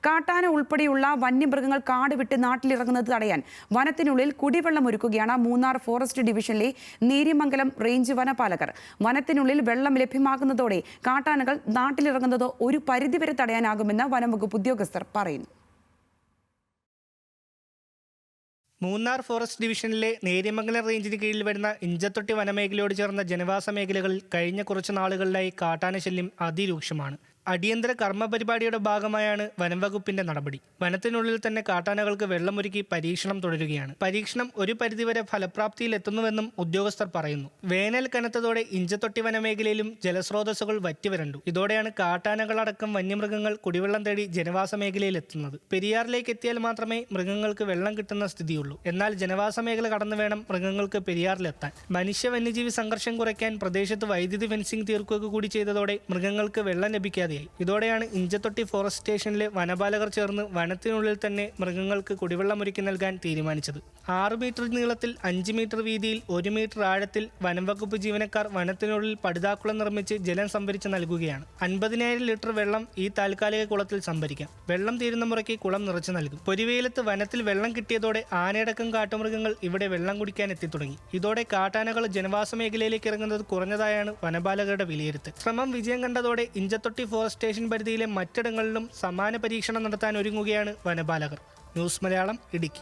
കാട്ടാന ഉൾപ്പെടെയുള്ള വന്യമൃഗങ്ങൾ കാട് വിട്ട് നാട്ടിലിറങ്ങുന്നത് തടയാൻ വനത്തിനുള്ളിൽ കുടിവെള്ളം ഒരുക്കുകയാണ് മൂന്നാർ ഫോറസ്റ്റ് ഡിവിഷനിലെ നേര്യമംഗലം റേഞ്ച് വനപാലകർ. വനത്തിനുള്ളിൽ വെള്ളം ലഭ്യമാകുന്നതോടെ കാട്ടാനകൾ നാട്ടിലിറങ്ങുന്നത് ഒരു പരിധിവരെ തടയാനാകുമെന്ന് വനംവകുപ്പ് ഉദ്യോഗസ്ഥർ പറയുന്നു. മൂന്നാർ ഫോറസ്റ്റ് ഡിവിഷനിലെ നേര്യമംഗലം റേഞ്ചിന് കീഴിൽ വരുന്ന ഇഞ്ചത്തൊട്ടി വനമേഖലയോട് ചേർന്ന ജനവാസ മേഖലകളിൽ കഴിഞ്ഞ കുറച്ച് നാളുകളിലായി കാട്ടാന ശല്യം അതിരൂക്ഷമാണ്. അടിയന്തര കർമ്മ പരിപാടിയുടെ ഭാഗമായാണ് വനംവകുപ്പിന്റെ നടപടി. വനത്തിനുള്ളിൽ തന്നെ കാട്ടാനകൾക്ക് വെള്ളമൊരുക്കി പരീക്ഷണം തുടരുകയാണ്. പരീക്ഷണം ഒരു പരിധിവരെ ഫലപ്രാപ്തിയിൽ എത്തുന്നുവെന്നും ഉദ്യോഗസ്ഥർ പറയുന്നു. വേനൽ കനത്തതോടെ ഇഞ്ചത്തൊട്ടി വനമേഖലയിലും ജലസ്രോതസ്സുകൾ വറ്റിവരണ്ടു. ഇതോടെയാണ് കാട്ടാനകളടക്കം വന്യമൃഗങ്ങൾ കുടിവെള്ളം തേടി ജനവാസ മേഖലയിൽ എത്തുന്നത്. പെരിയാറിലേക്ക് എത്തിയാൽ മാത്രമേ മൃഗങ്ങൾക്ക് വെള്ളം കിട്ടുന്ന സ്ഥിതിയുള്ളൂ. എന്നാൽ ജനവാസ മേഖല കടന്നു വേണം മൃഗങ്ങൾക്ക് പെരിയാറിലെത്താൻ. മനുഷ്യ വന്യജീവി സംഘർഷം കുറയ്ക്കാൻ പ്രദേശത്ത് വൈദ്യുതി ഫെൻസിംഗ് തീർക്കുക കൂടി ചെയ്തതോടെ മൃഗങ്ങൾക്ക് വെള്ളം ലഭിക്കാതെ. ഇതോടെയാണ് ഇഞ്ചത്തൊട്ടി ഫോറസ്റ്റ് സ്റ്റേഷനിലെ വനപാലകർ ചേർന്ന് വനത്തിനുള്ളിൽ തന്നെ മൃഗങ്ങൾക്ക് കുടിവെള്ളം ഒരുക്കി നൽകാൻ തീരുമാനിച്ചത്. 6 മീറ്റർ നീളത്തിൽ 5 മീറ്റർ വീതിയിൽ 1 മീറ്റർ ആഴത്തിൽ വനംവകുപ്പ് ജീവനക്കാർ വനത്തിനുള്ളിൽ പടുതാക്കുളം നിർമ്മിച്ച് ജലം സംഭരിച്ച് നൽകുകയാണ്. 50,000 ലിറ്റർ വെള്ളം ഈ താൽക്കാലിക കുളത്തിൽ സംഭരിക്കാം. വെള്ളം തീരുന്ന മുറയ്ക്ക് കുളം നിറച്ചു നൽകും. പൊരിവെയിലത്ത് വനത്തിൽ വെള്ളം കിട്ടിയതോടെ ആനയടക്കം കാട്ടുമൃഗങ്ങൾ ഇവിടെ വെള്ളം കുടിക്കാൻ എത്തിത്തുടങ്ങി. ഇതോടെ കാട്ടാനകൾ ജനവാസ മേഖലയിലേക്ക് ഇറങ്ങുന്നത് കുറഞ്ഞതായാണ് വനപാലകരുടെ വിലയിരുത്തൽ. ശ്രമം വിജയം കണ്ടതോടെ ഇഞ്ചത്തൊട്ടി ഫോറസ്റ്റ് സ്റ്റേഷൻ പരിധിയിലെ മറ്റിടങ്ങളിലും സമാന പരീക്ഷണം നടത്താൻ ഒരുങ്ങുകയാണ് വനപാലകർ. ന്യൂസ് മലയാളം, ഇടുക്കി.